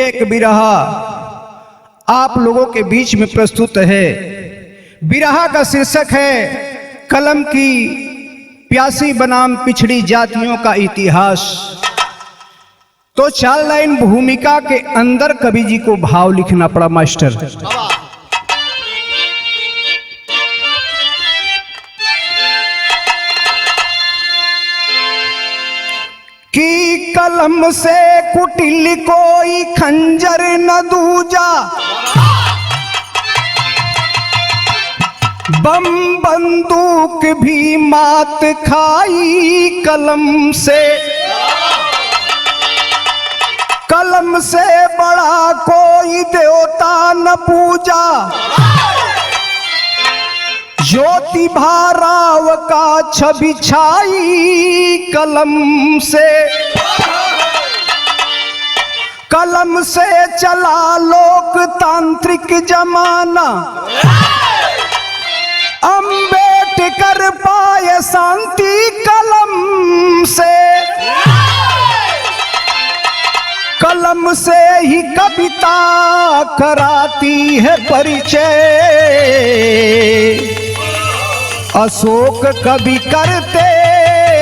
एक बिरहा आप लोगों के बीच में प्रस्तुत है। बिरहा का शीर्षक है कलम की प्यासी बनाम पिछड़ी जातियों का इतिहास। तो 4 लाइन भूमिका के अंदर कवि जी को भाव लिखना पड़ा मास्टर। कि कलम से कुटिल कोई खंजर न दूजा, बम बंदूक भी मात खाई कलम से। कलम से बड़ा कोई देवता न पूजा, ज्योति भाराव का छवि छाई कलम से। कलम से चला लोकतांत्रिक जमाना, अम्बेडकर पाए शांति कलम से। कलम से ही कविता कराती है परिचय, अशोक कवि करते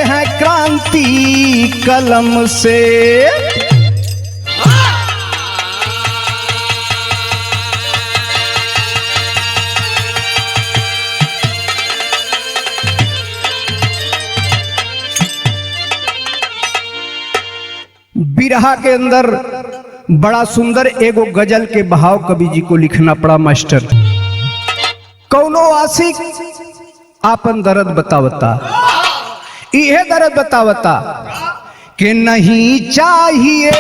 हैं क्रांति कलम से। बिरहा के अंदर बड़ा सुंदर एगो गजल के भाव कवि जी को लिखना पड़ा मास्टर। कौनो आशिक आपन दर्द बतावता, इहे दर्द बतावता कि नहीं चाहिए,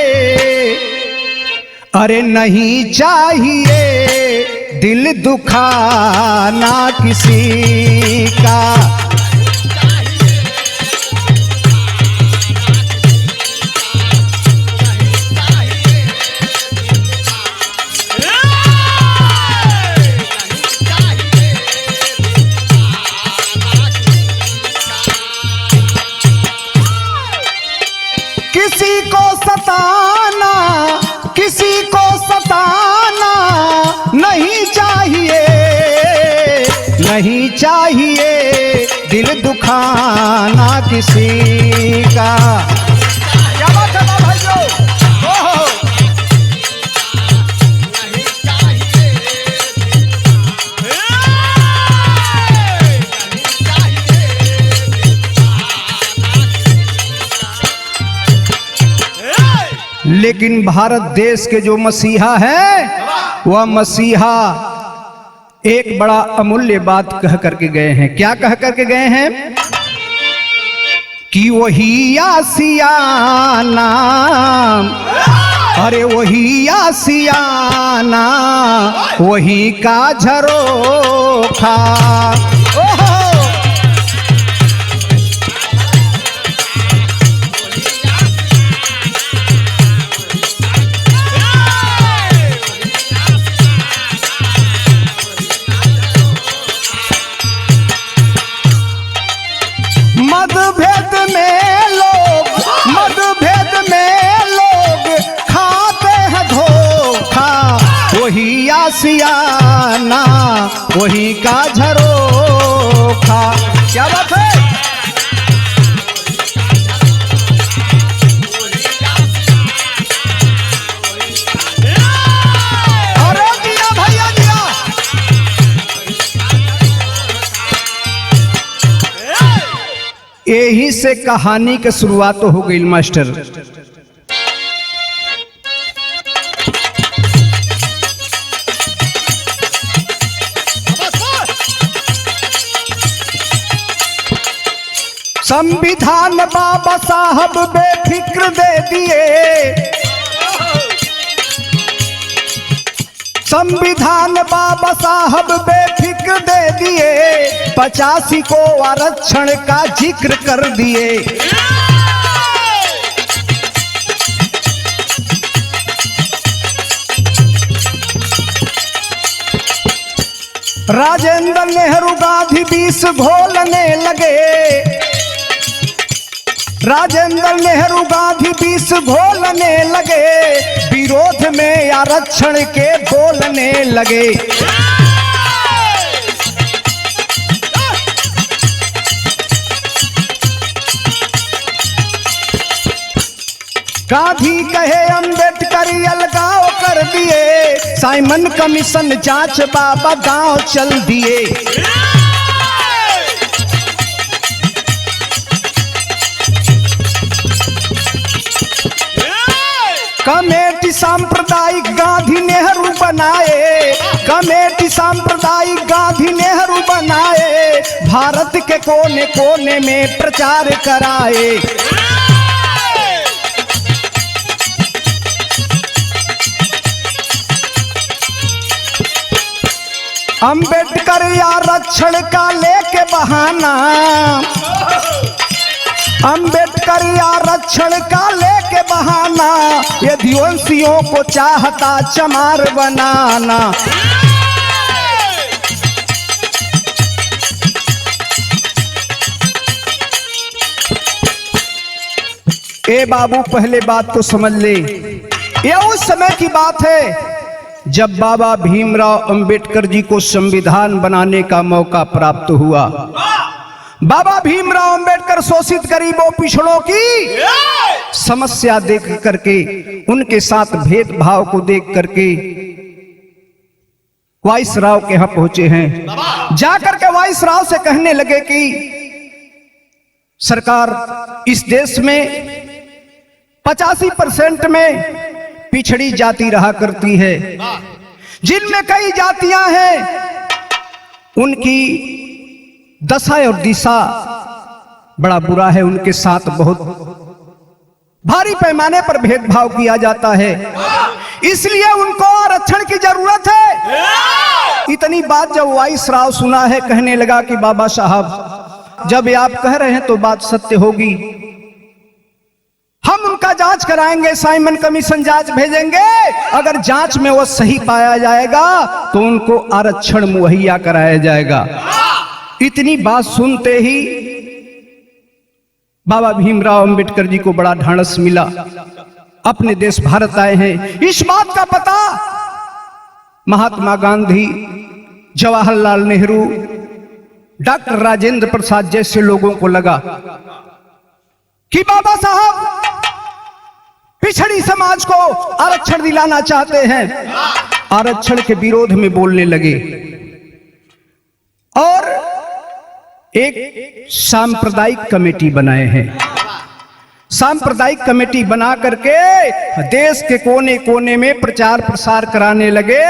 अरे नहीं चाहिए दिल दुखाना किसी का। किसी को सताना, किसी को सताना नहीं चाहिए, नहीं चाहिए दिल दुखाना किसी का। क्या बात है भाइयों? लेकिन भारत देश के जो मसीहा है, वह मसीहा एक बड़ा अमूल्य बात कह करके गए हैं। क्या कह करके गए हैं? कि वही आसियाना, अरे वही आसियाना वही का झरोखा। मतभेद में लोग खाते हैं धोखा, वही आसियाना वही का झरोखा। क्या बात है? अरे दिया भैया दिया। यही से कहानी की शुरुआत तो हो गई मास्टर। संविधान बाबा साहब बेफिक्र दे दिए, संविधान बाबा साहब बेफिक्र दे दिए, 85 को आरक्षण का जिक्र कर दिए। राजेंद्र नेहरू गांधी 20 घोलने लगे, राजेंद्र नेहरू गांधी बीस घोलने लगे, विरोध में आरक्षण के बोलने लगे। गांधी कहे अंबेडकर अलगाव कर दिए, साइमन कमीशन जांच बाबा गांव चल दिए। कमेटी सांप्रदायिक गांधी नेहरू बनाए, कमेटी सांप्रदायिक गांधी नेहरू बनाए, भारत के कोने कोने में प्रचार कराए। अंबेडकर आरक्षण का लेके बहाना, अंबेडकर आरक्षण का लेके बहाना, यदुवंशियों को चाहता चमार बनाना। ए बाबू पहले बात तो समझ ले, ये उस समय की बात है जब बाबा भीमराव अंबेडकर जी को संविधान बनाने का मौका प्राप्त हुआ। बाबा भीमराव अंबेडकर शोषित गरीबों पिछड़ों की समस्या देख करके, उनके साथ भेदभाव को देख करके वाइसराव के यहां पहुंचे हैं। जाकर के वाइसराव से कहने लगे कि सरकार, इस देश में 85% में पिछड़ी जाति रहा करती है, जिनमें कई जातियां हैं, उनकी दशा और दिशा बड़ा बुरा है, उनके साथ बहुत भारी पैमाने पर भेदभाव किया जाता है, इसलिए उनको आरक्षण की जरूरत है। इतनी बात जब वाइसराव सुना है, कहने लगा कि बाबा साहब, जब आप कह रहे हैं तो बात सत्य होगी, हम उनका जांच कराएंगे, साइमन कमीशन जांच भेजेंगे, अगर जांच में वो सही पाया जाएगा तो उनको आरक्षण मुहैया कराया जाएगा। इतनी बात सुनते ही बाबा भीमराव अंबेडकर जी को बड़ा ढांढस मिला। अपने देश भारत आए हैं, इस बात का पता महात्मा गांधी, जवाहरलाल नेहरू, डॉक्टर राजेंद्र प्रसाद जैसे लोगों को लगा कि बाबा साहब पिछड़ी समाज को आरक्षण दिलाना चाहते हैं। आरक्षण के विरोध में बोलने लगे और एक सांप्रदायिक कमेटी बनाए हैं। सांप्रदायिक कमेटी बना करके देश के कोने कोने में प्रचार प्रसार कराने लगे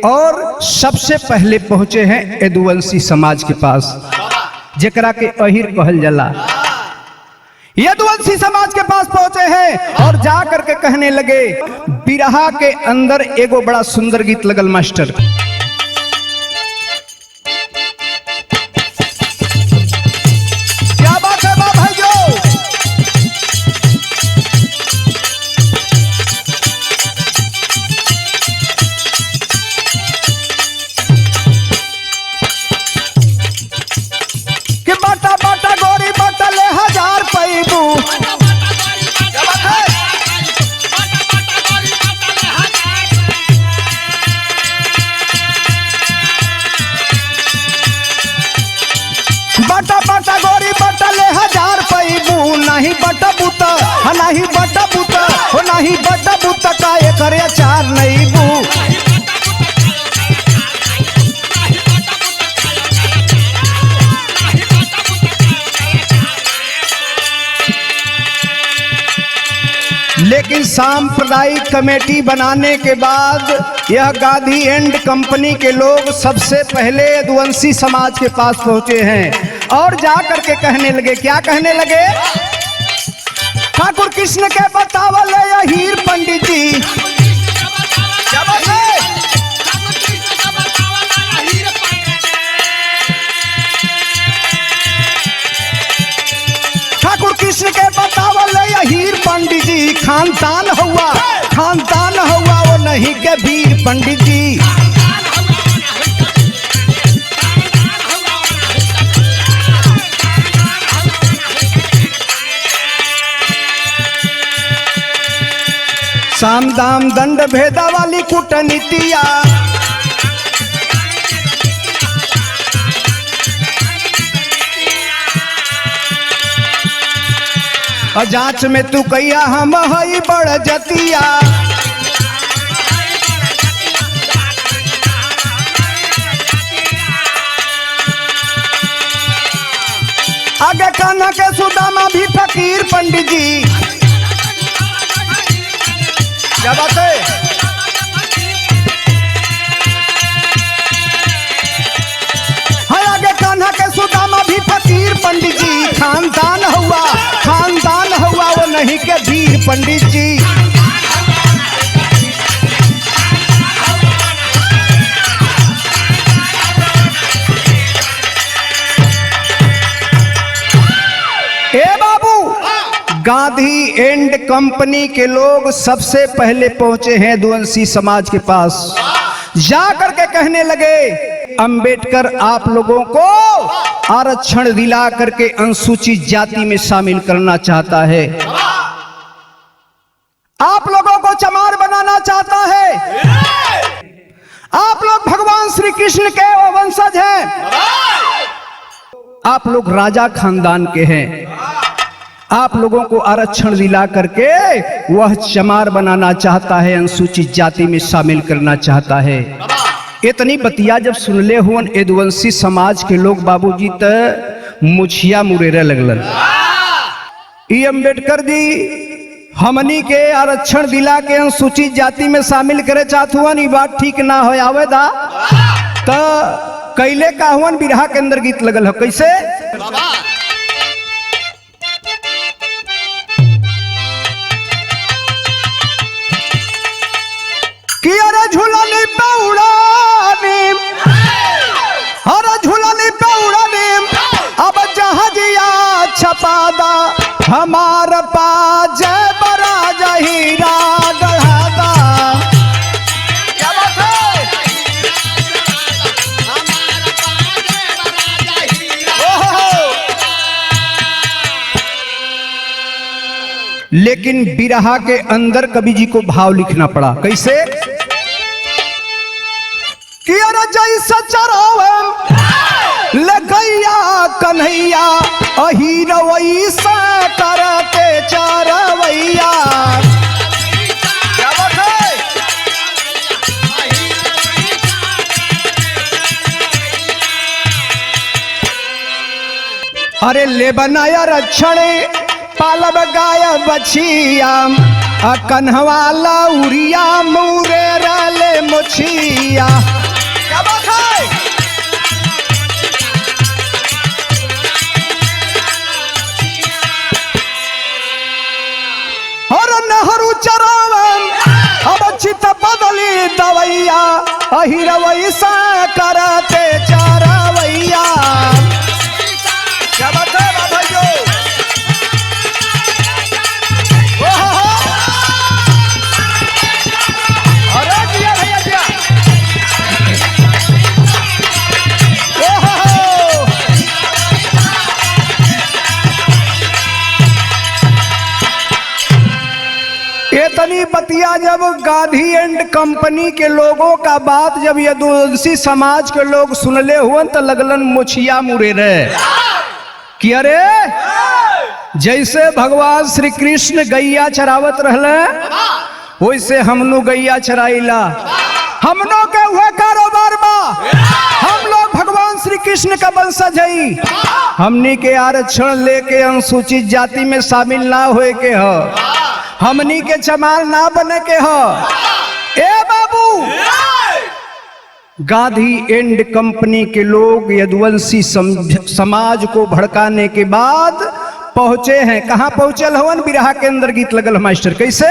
और सबसे पहले पहुंचे हैं यदुवंशी समाज के पास, जेकरा के अहिर कहल जाला। यदुवंशी समाज के पास पहुंचे हैं और जा करके कहने लगे, बिरहा के अंदर एगो बड़ा सुंदर गीत लगल मास्टर। क्या बात है बा भाइयों, कि बाटा बाटा गोरी बाटा ले 1000 पैबू। बाटा बाटा गोरी बाटा ले 1000 पैबू, नहीं बटा बूता, नहीं बटा बूता, हो नहीं बटा बूता, काये करे अचार नहीं बू। लेकिन सांप्रदायिक कमेटी बनाने के बाद यह गांधी एंड कंपनी के लोग सबसे पहले यदुवंशी समाज के पास पहुंचे हैं और जाकर के कहने लगे, क्या कहने लगे? ठाकुर कृष्ण के बतावल हीर पंडित जी, क्या बात है? ठाकुर कृष्ण के बतावल हीर पंडित जी, खानदान हुआ वो नहीं के वीर पंडित जी। साम दाम दंड भेदा वाली कूटनीतिया, जांच में तू कैया हम हई बड़ जतिया, आगे कान्हा के सुदामा भी फकीर पंडित जी। क्या बात है? हाँ, आगे कान्हा के सुदामा भी फकीर पंडित जी। खानदान हुआ वो नहीं के वीर पंडित जी। ए बाबू, गांधी एंड कंपनी के लोग सबसे पहले पहुंचे हैं यदुवंशी समाज के पास। जाकर के कहने लगे, अंबेडकर आप लोगों को आरक्षण दिला करके अनुसूचित जाति में शामिल करना चाहता है, आप लोगों को चमार बनाना चाहता है। आप लोग भगवान श्री कृष्ण के वंशज हैं, आप लोग राजा खानदान के हैं, आप लोगों को आरक्षण दिला करके वह चमार बनाना चाहता है, अनुसूचित जाति में शामिल करना चाहता है। इतनी बतिया जब सुनले हुन यदुवंशी समाज के लोग बाबूजी त मुछिया मुरेरे लगलन। ई अंबेडकर जी हमनी के आरक्षण दिला के अनुसूचित जाति में शामिल करे चाहत हुआ, ई बात ठीक ना हो आवेदा त कैले का हुन बिरहा के अंदर गीत लगल हो। कैसे? कि अरे झूलनी पे उड़ानी, अरे झूलनी पे उड़ानी, अब जहाजिया छपादा हमार पाज बरा जहीरा गढ़ादा। क्या बात है? लेकिन बिरहा के अंदर कवि जी को भाव लिखना पड़ा। कैसे? कि अरे जैसा चरावे लगैया कन्हैया, अहीर वैसा करते चरवैया। क्या बात है? अरे ले बनाया रक्षण पालब गाय बछिया, कन्हवा लौरिया मुरे रले मुछिया। क्या बात है? और नहरू चरावन अब चित बदली दवैया, अहिर वैसा करते चरवैया। क्या बात है बाबा जो? अरे दिया भैया दिया। इतनी बतिया जब गांधी एंड कंपनी के लोगों का बात जब यदुवंशी समाज के लोग सुनले हुए तो लगलन मुछिया मुरेरे कि अरे जैसे भगवान श्री कृष्ण गैया चरावत रहले वैसे हमनु गैया चराइला, हमनों के हुए कारोबार बा, हम लोग भगवान श्री कृष्ण का वंशज हई, हमनी के आरक्षण लेके अनुसूचित जाति में शामिल ना होए के ह, हमनी के चमार ना बने के ह। ए बाबू, गांधी एंड कंपनी के लोग यदुवंशी समाज को भड़काने के बाद पहुंचे हैं। कहां पहुंचे हवन? बिरहा के अंदर गीत लगल मास्टर। कैसे?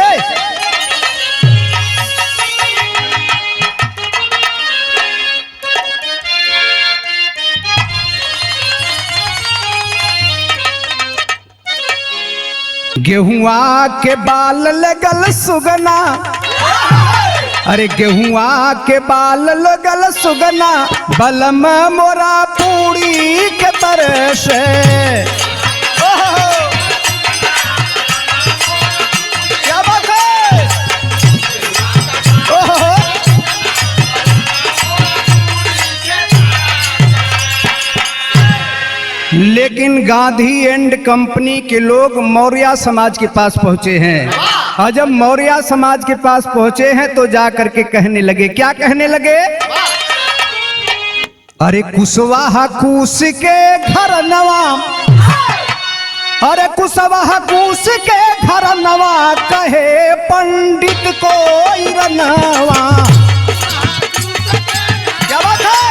गेहुआ के बाल लगल सुगना, अरे गेहुआ के बाल लगल सुगना, बलम मोरा पूरी के तरह से। क्या बात है? लेकिन गांधी एंड कंपनी के लोग मौर्य समाज के पास पहुंचे हैं, और जब मौर्य समाज के पास पहुंचे हैं तो जा करके कहने लगे, क्या कहने लगे? अरे कुशवाहा कुश के घर नवा, अरे कुशवाहा कुश के घर नवा, कहे पंडित कोई रनवा। क्या बात है?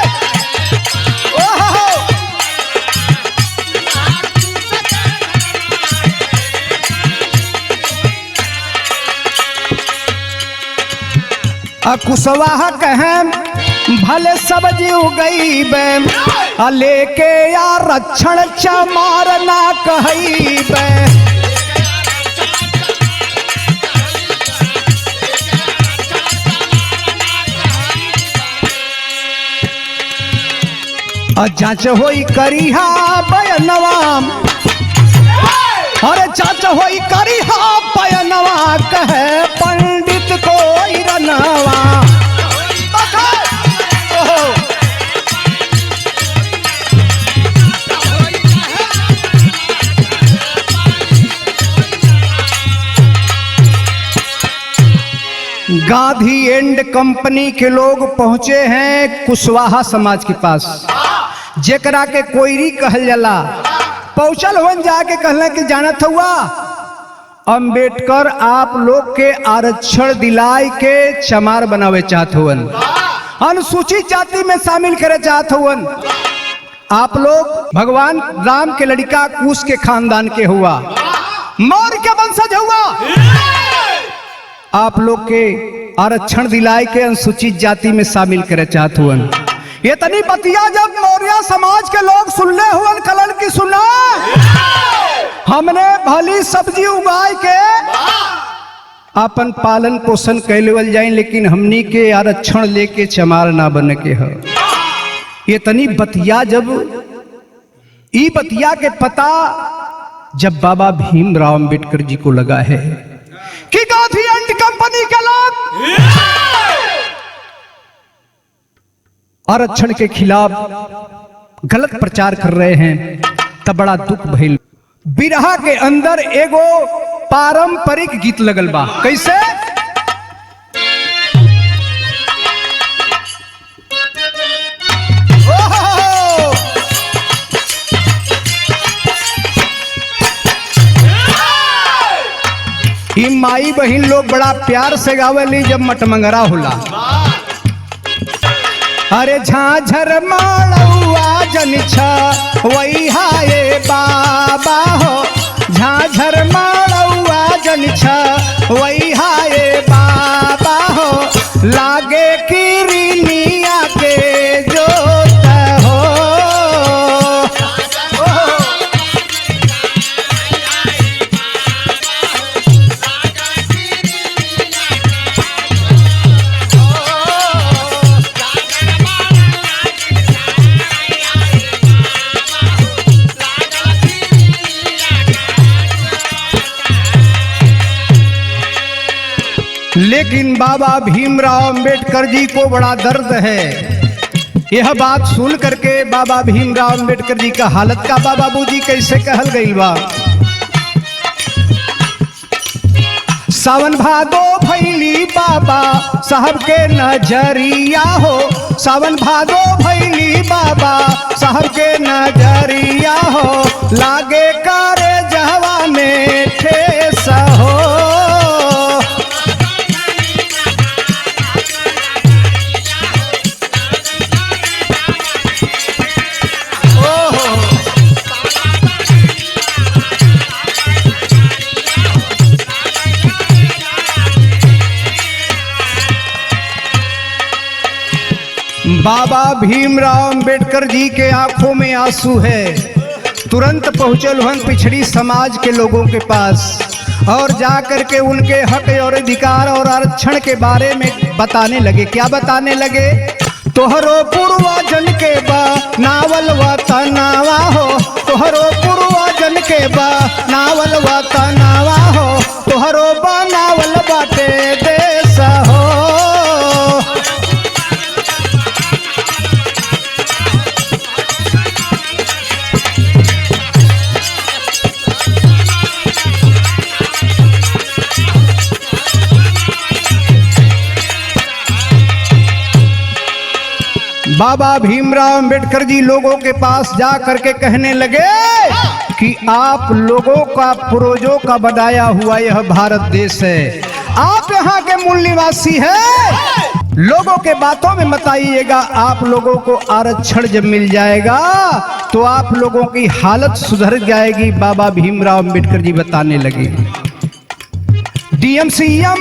ओहो, कुशवाहा कहें भले सब्जी उगई बे, लेके या रक्षण चमार ना कही बे। जांच होई करिहा बयनवा, अरे जांच होई करिहा बयनवा, कहे पंडित कोई रनवा। गांधी एंड कंपनी के लोग पहुंचे हैं कुशवाहा समाज के पास, जेकरा के कोयरी कहल जाला। पहुंचल हुन जाके कहले कि जानत हुआ अंबेडकर आप लोग के आरक्षण दिलाए के चमार बनावे चाहत हुवन, अनुसूचित जाति में शामिल करे चाहत हुवन। आप लोग भगवान राम के लड़का कुश के खानदान के हुआ, मौर्य के वंशज हुआ, आप लोग के आरक्षण दिलाए के अनुसूचित जाति में शामिल करे चाहत हुवन। ये तनी बतिया जब मौर्य समाज के लोग सुनले हुवन कलन की सुना, हमने भली सब्जी उगाए के अपन पालन पोषण कैलेवल जाए, लेकिन हमनी के आरक्षण लेके चमार ना बने के हो। ये तनी बतिया जब ई बतिया के पता जब बाबा भीमराव अंबेडकर जी को लगा है कि गांधी एंड कंपनी के लोग आरक्षण के खिलाफ गलत प्रचार कर रहे हैं, तब बड़ा दुख भइल। बिरहा के अंदर एगो पारंपरिक गीत लगल बा, कैसे? ई माई बहिन लोग बड़ा प्यार से गावेली जब मटमंगरा होला। अरे झाझर माड़ुआ जनिछा वही हाय बाबा हो, झाझर माड़ुआ जनिछा वही हाय बाबा हो, लागे किरनिया के जोत हो। लेकिन बाबा भीमराव अंबेडकर जी को बड़ा दर्द है। यह बात सुन करके बाबा भीमराव अंबेडकर जी का हालत का बाबूजी कैसे कहल गई बा। सावन भादो भैली बाबा साहब के नजरिया हो, सावन भादो भैली बाबा साहब के नजरिया हो, लागे करे जहवा में ठेस हो। बाबा भीमराव अंबेडकर जी के आंखों में आंसू है। तुरंत पहुंचल हन पिछड़ी समाज के लोगों के पास और जाकर के उनके हक और अधिकार और आरक्षण के बारे में बताने लगे। क्या बताने लगे? तोहरो पूर्वजन के बा नावल वतनावा हो, तोहरो पूर्वजन के बा नावल वतनावा हो, तोहरो बनावल बाटे देश हो। बाबा भीमराव अंबेडकर जी लोगों के पास जा करके कहने लगे कि आप लोगों का पूर्वजों का बनाया हुआ यह भारत देश है, आप यहाँ के मूल निवासी हैं, लोगों के बातों में मत आइएगा। आप लोगों को आरक्षण जब मिल जाएगा तो आप लोगों की हालत सुधर जाएगी। बाबा भीमराव अंबेडकर जी बताने लगे, डीएम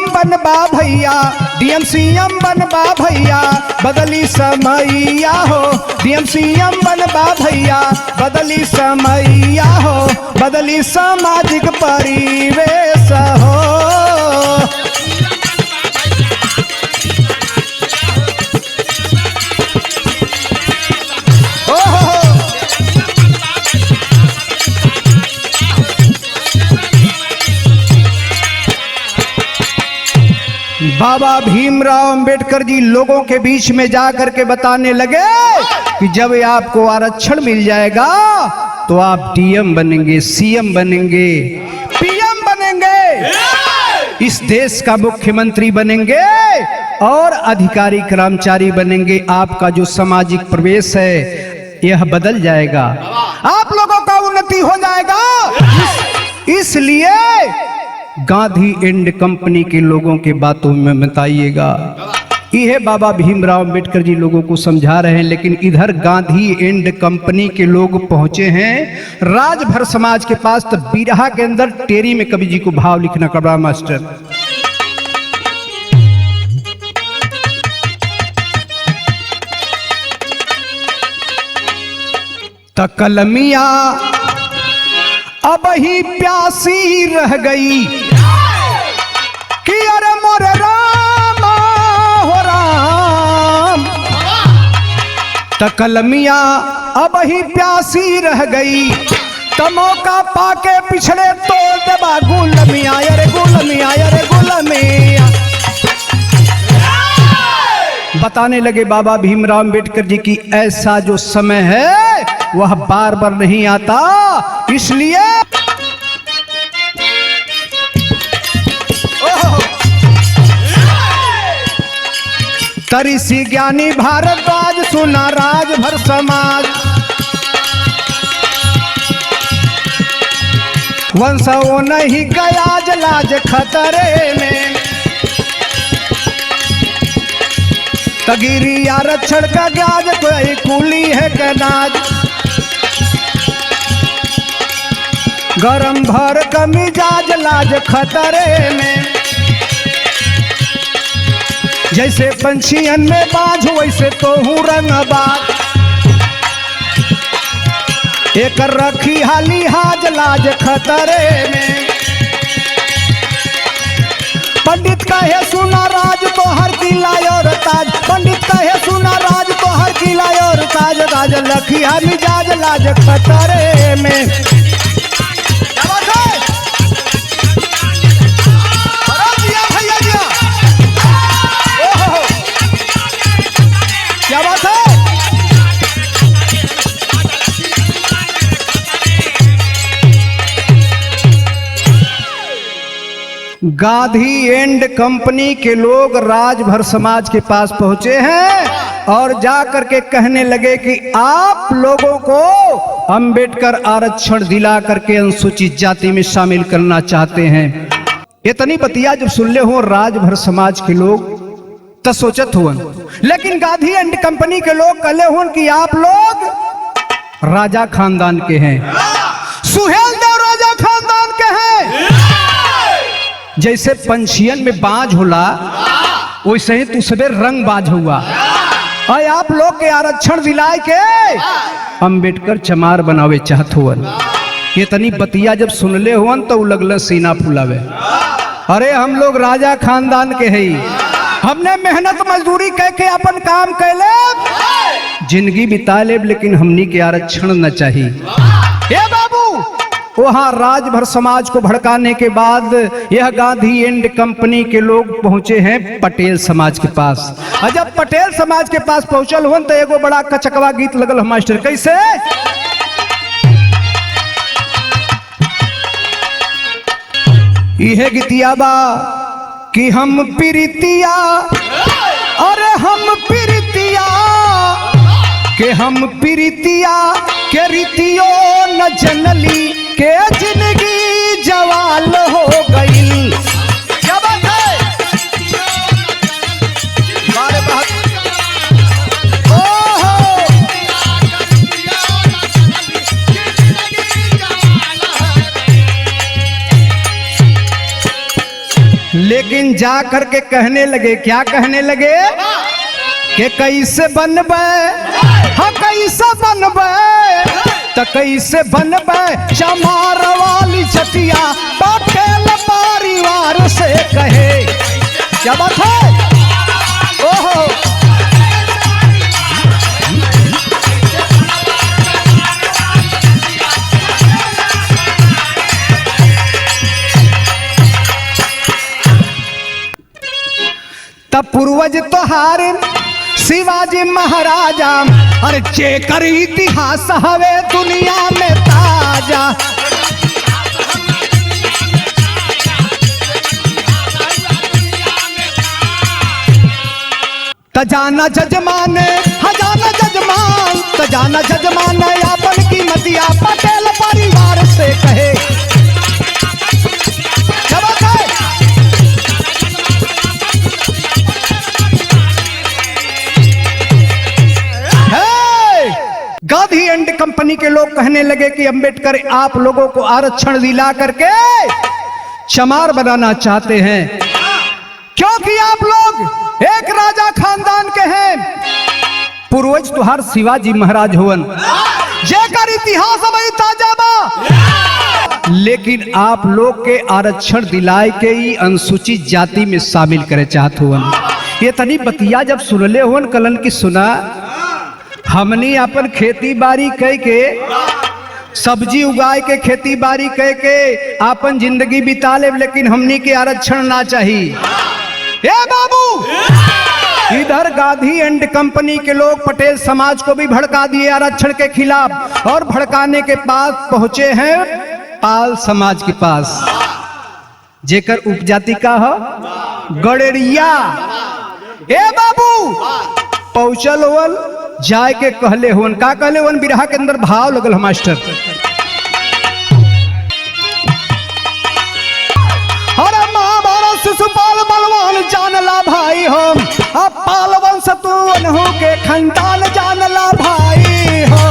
बनबा भैया, डीएम बनबा भैया, बदली समैया हो, डीएम बनबा भैया, बदली समैया हो, बदली सामाजिक परिवेश हो। बाबा भीमराव अंबेडकर जी लोगों के बीच में जा करके बताने लगे कि जब आपको आरक्षण मिल जाएगा तो आप डीएम बनेंगे, सीएम बनेंगे, पीएम बनेंगे, इस देश का मुख्यमंत्री बनेंगे और अधिकारी कर्मचारी बनेंगे। आपका जो सामाजिक प्रवेश है यह बदल जाएगा, आप लोगों का उन्नति हो जाएगा। इसलिए गांधी एंड कंपनी के लोगों के बातों में बताइएगा। यह बाबा भीमराव अंबेडकर जी लोगों को समझा रहे हैं, लेकिन इधर गांधी एंड कंपनी के लोग पहुंचे हैं राजभर समाज के पास। तो बिरहा के अंदर टेरी में कवि जी को भाव लिखना कबड़ा मास्टर। तकलमिया अब ही प्यासी रह गई कि अरे मोरे राम हो राम, तकलमिया अब ही प्यासी रह गई, तो मौका पाके पिछड़े तोड़ देबा गुलमिया, अरे गुलमिया, अरे गुलमिया। बताने लगे बाबा भीमराव अंबेडकर जी की ऐसा जो समय है वह बार बार नहीं आता, इसलिए तरीसी ज्ञानी भारद्वाज सुना राजभर समाज, वंश वो नहीं गया जलाज खतरे में, तगिरी आरक्षण का ग्याज कोई कूली है कनाज, गरम भर का मिजाज लाज खतरे में, जैसे पंछियन में बाज वैसे तो हूँ रंगबाज, एक रखी हाली हाज लाज खतरे में, पंडित कहे सुना राज तो हर किला और ताज, पंडित कहे सुना राज तो हर किला और ताज, राज लखी हा मिजाज लाज खतरे में। क्या बात है? गांधी एंड कंपनी के लोग राजभर समाज के पास पहुंचे हैं और जाकर के कहने लगे कि आप लोगों को अंबेडकर आरक्षण दिला करके अनुसूचित जाति में शामिल करना चाहते हैं। इतनी बतिया जब सुन ले हो राजभर समाज के लोग तो सोचत हुआ, लेकिन गांधी एंड कंपनी के लोग कहले हुन कि आप लोग राजा खानदान के हैं, सुहेल देव राजा खानदान के हैं। जैसे पंछियन में बाज होला वैसे ही तू सबे रंग बाज हुआ, और आप लोग के आरक्षण दिलाए के अंबेडकर चमार बनावे चाहत हुवन। इतनी बतिया जब सुनले हुवन तो लगल सीना फुलावे, अरे हम लोग राजा खानदान के हैं, हमने मेहनत मजदूरी कह के अपन काम कैले, जिंदगी बिता ले, लेकिन हमनी के आरक्षण न चाहिए। ए बाबू, वहां राजभर समाज को भड़काने के बाद यह गांधी एंड कंपनी के लोग पहुंचे हैं पटेल समाज के पास। और जब पटेल समाज के पास पहुंचल हुन तो एगो बड़ा कचकवा गीत लगल मास्टर, कैसे? यह गीतिया बा कि हम प्रीतिया, अरे हम प्रीतिया कि हम प्रीतिया के रीतियो न जनली के जिंदगी जवाल हो गई। क्या बात है? बारे बात ओहो, लेकिन जा करके कहने लगे, क्या कहने लगे कि कैसे बनबे, हाँ कैसे बनबे, तो कैसे बनबे चमार वाली छतिया पटेल परिवार से कहे। क्या बात है? ओहो, तब पूर्वज तोहार शिवाजी महाराजा, अरे जेकर इतिहास हवे दुनिया में ताजा। तजाना जजमान, हजाना जजमान, तजाना जजमान अपन की मतिया पटेल परिवार से कहे। गांधी एंड कंपनी के लोग कहने लगे कि अंबेडकर आप लोगों को आरक्षण दिला करके चमार बनाना चाहते हैं, क्योंकि आप लोग एक राजा खानदान के हैं। पूर्वज तुहार शिवाजी महाराज होवन, जेकर इतिहास अभी ताजा बा, लेकिन आप लोग के आरक्षण दिलाए के ही अनुसूचित जाति में शामिल करे चाहत होवन। ये तनी बतिया जब सुनले होवन कलन की सुना, हमनी अपन खेती बाड़ी कह के, सब्जी उगाए के खेती बाड़ी कह के अपन जिंदगी बिता ले, लेकिन हमनी के आरक्षण ना चाहिए। ए बाबू, इधर गांधी एंड कंपनी के लोग पटेल समाज को भी भड़का दिए आरक्षण के खिलाफ, और भड़काने के पास पहुंचे हैं पाल समाज के पास, जेकर उपजाति का हो गड़ेरिया। ए बाबू, पहुंचल होल, जाए के कहले होन, का कहले होन, बिरहा के अंदर भाव लगल मास्टर। अरे महाभारत शिशुपाल बलवान जानला भाई हम, अब पाल वंश तू अनहु के खानदान जानला भाई हो।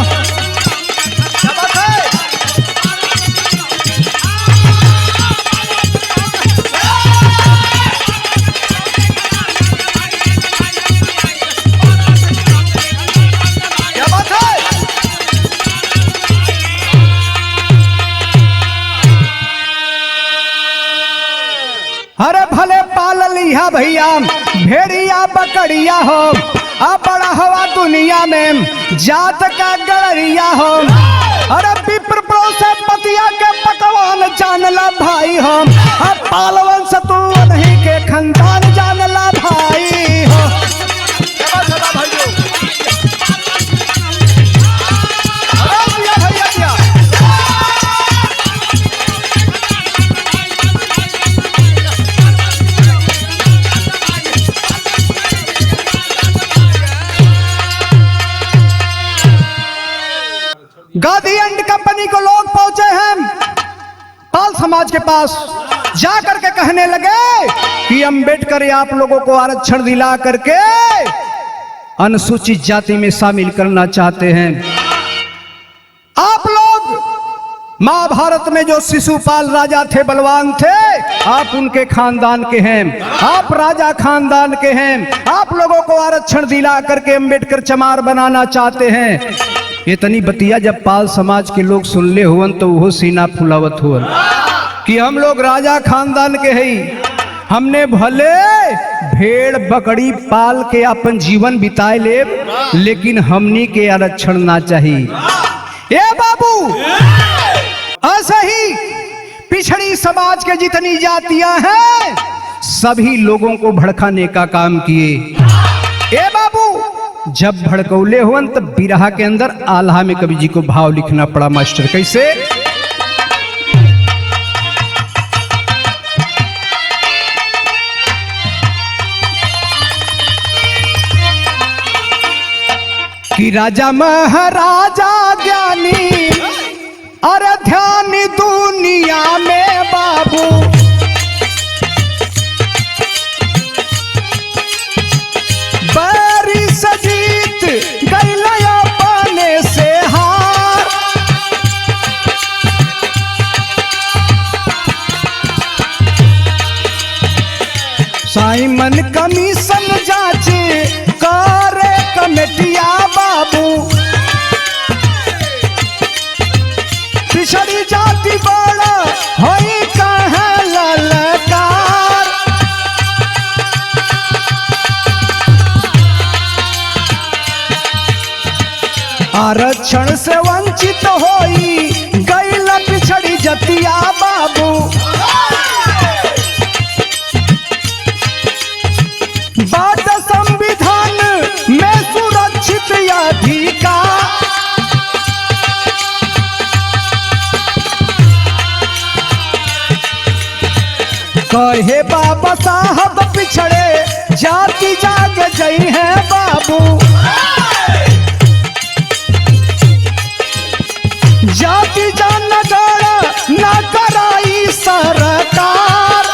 अरे भले पाल लिया भैया भेड़िया बकरिया हो, अब बड़ा हवा दुनिया में जात का गड़रिया हो। अरे विप्र से पतिया के पकवान जानला भाई हो, अब पाल वंश तू नहीं के खानदान जानला भाई हो। गांधी एंड कंपनी को लोग पहुंचे हैं पाल समाज के पास, जाकर के कहने लगे कि अंबेडकर आप लोगों को आरक्षण दिला करके अनुसूचित जाति में शामिल करना चाहते हैं। आप लोग महाभारत में जो शिशुपाल राजा थे, बलवान थे, आप उनके खानदान के हैं, आप राजा खानदान के हैं। आप लोगों को आरक्षण दिला करके अंबेडकर चमार बनाना चाहते हैं। इतनी बतिया जब पाल समाज के लोग सुनले हुवन तो वो सीना फुलावत हुवन कि हम लोग राजा खानदान के हैं, हमने भले भेड़ बकरी पाल के अपन जीवन बिताए ले, लेकिन हमनी के आरक्षण ना चाहिए। ए बाबू, ऐसे ही पिछड़ी समाज के जितनी जातियां हैं सभी लोगों को भड़काने का काम किए। ए बाबू, जब भड़कौले हुवन तब बिरहा के अंदर आल्हा में कवि जी को भाव लिखना पड़ा मास्टर। कैसे? कि राजा महाराजा ज्ञानी अरे ध्यान दुनिया में बाबू, बैरी से जीत गइल अपने से हार। साइमन कमीशन जांच करे कमेटिया बाबू, पिछड़ी जाति बड़ा होई कहाँ ललकार। आरक्षण से वंचित होई गइल पिछड़ी जतिया बाबू, बात संविधान में सुरक्षित अधिकार। कहे बाबा साहब पिछड़े जाति जाग गई है बाबू, जाति जनगणना न कराई सरकार।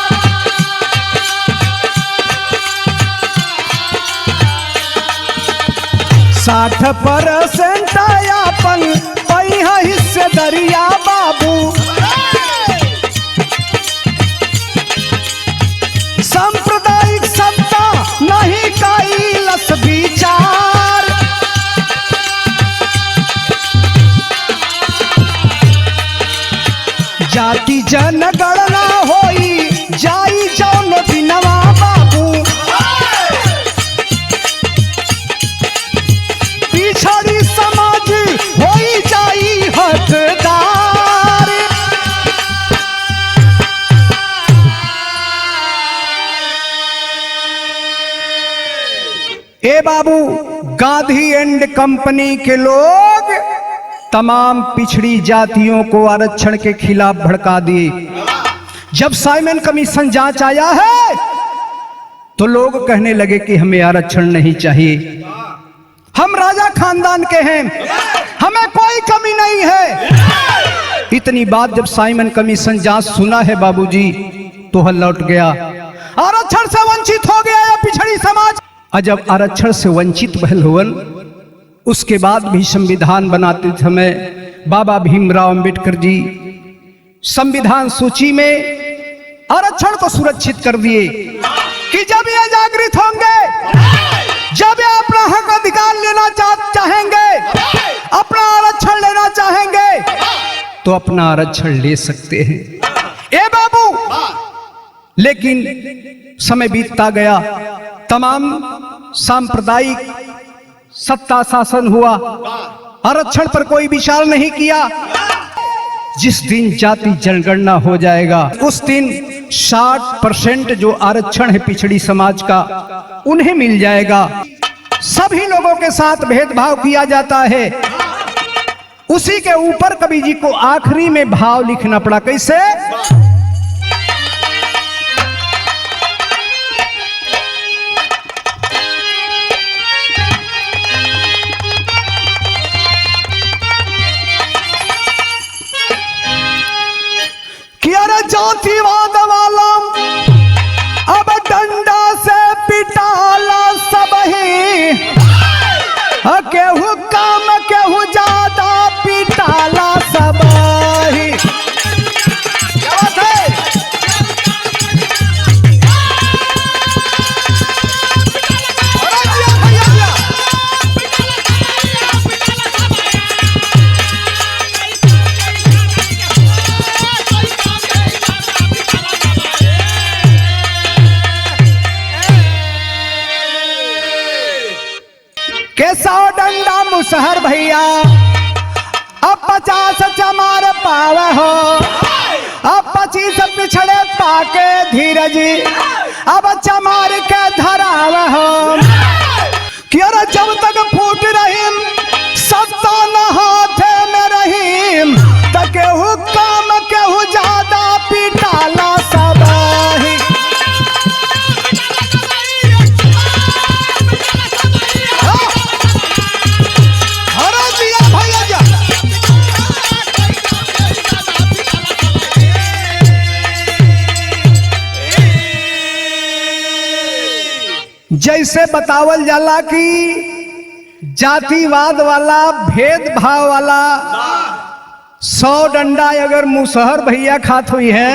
साठ % अपन पैहा हिस्से दरिया बाबू, सांप्रदायिक सत्ता नहीं कैलस विचार। जाति जनगणना होई जाई जौन दिनवा बाबू, पिछड़ी समाज होई जाई हकदार। ए बाबू, गांधी एंड कंपनी के लोग तमाम पिछड़ी जातियों को आरक्षण के खिलाफ भड़का दिए। जब साइमन कमीशन जांच आया है तो लोग कहने लगे कि हमें आरक्षण नहीं चाहिए, हम राजा खानदान के हैं, हमें कोई कमी नहीं है। इतनी बात जब साइमन कमीशन जांच सुना है बाबूजी तो हल लौट गया, आरक्षण से वंचित हो गया या पिछड़ी समाज। जब आरक्षण से वंचित भल हुवन, उसके बाद भी संविधान बनाते समय बाबा भीमराव अंबेडकर जी संविधान सूची में आरक्षण को सुरक्षित कर दिए कि जब ये जागृत होंगे, जब ये अपना हक अधिकार लेना चाहेंगे, अपना आरक्षण लेना चाहेंगे तो अपना आरक्षण ले सकते हैं। ए बाबू, लेकिन समय बीतता गया, तमाम सांप्रदायिक सत्ता शासन हुआ, आरक्षण पर कोई विचार नहीं किया। जिस दिन जाति जनगणना हो जाएगा उस दिन 60% जो आरक्षण है पिछड़ी समाज का उन्हें मिल जाएगा। सभी लोगों के साथ भेदभाव किया जाता है। उसी के ऊपर कवि जी को आखिरी में भाव लिखना पड़ा, कैसे? जातिवाद वाला अब डंडा से पिटाला सब ही, केहू काम केहू ज्यादा पिटाला सब ही। कैसा डंडा मुसहर भैया, अब 50 चमार पाव हो, अब 25 पिछड़े पाके धीरज, अब चमार के धराव हो। क्यों जब तक फूट रहीम सत्ता न हाथ में रहीम, तो केहू काम केहू ज्यादा पिटाला सब ही। जैसे बतावल जाला कि जातिवाद वाला, भेदभाव वाला 100 डंडा अगर मुसहर भैया खात हुई है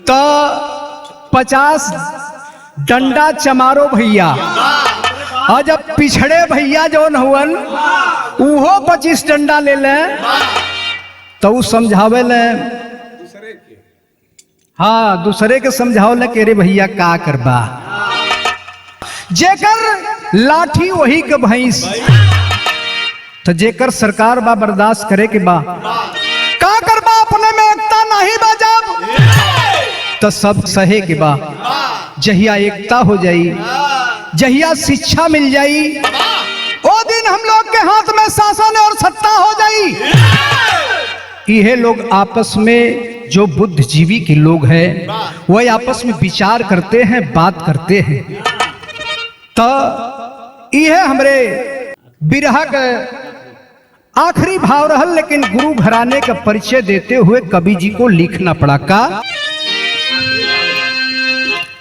तो 50 डंडा चमारो भैया, और जब पिछड़े भैया जो हुवन उहो 25 डंडा ले ले तो उ समझावे ले, हाँ दूसरे के समझाओ ले कि रे भैया का करबा, जेकर लाठी वही के भैंस, तो जेकर सरकार बा बर्दाश्त करे के बा, का करबा अपने में एकता नहीं बा जब तो सब सहे के बा। जहिया एकता हो जाई, जहिया शिक्षा मिल जाई, वो दिन हम लोग के हाथ में शासन और सत्ता हो जाई। यह लोग आपस में जो बुद्धिजीवी के लोग हैं वह आपस में विचार करते हैं, बात करते हैं। तो यह हमरे बिरहा का आखिरी भाव रहल, लेकिन गुरु घराने का परिचय देते हुए कवि जी को लिखना पड़ा का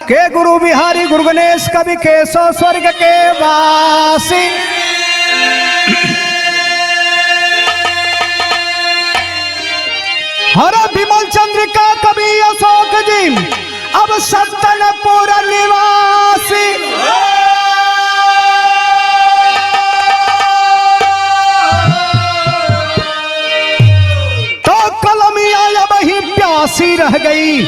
के गुरु बिहारी गुरु गणेश कवि केशव स्वर्ग के वासी। हर विमल चंद्रिका कवि अशोक जी अब सत्तनपुर निवासी। तो कलमिया अब ही प्यासी रह गई,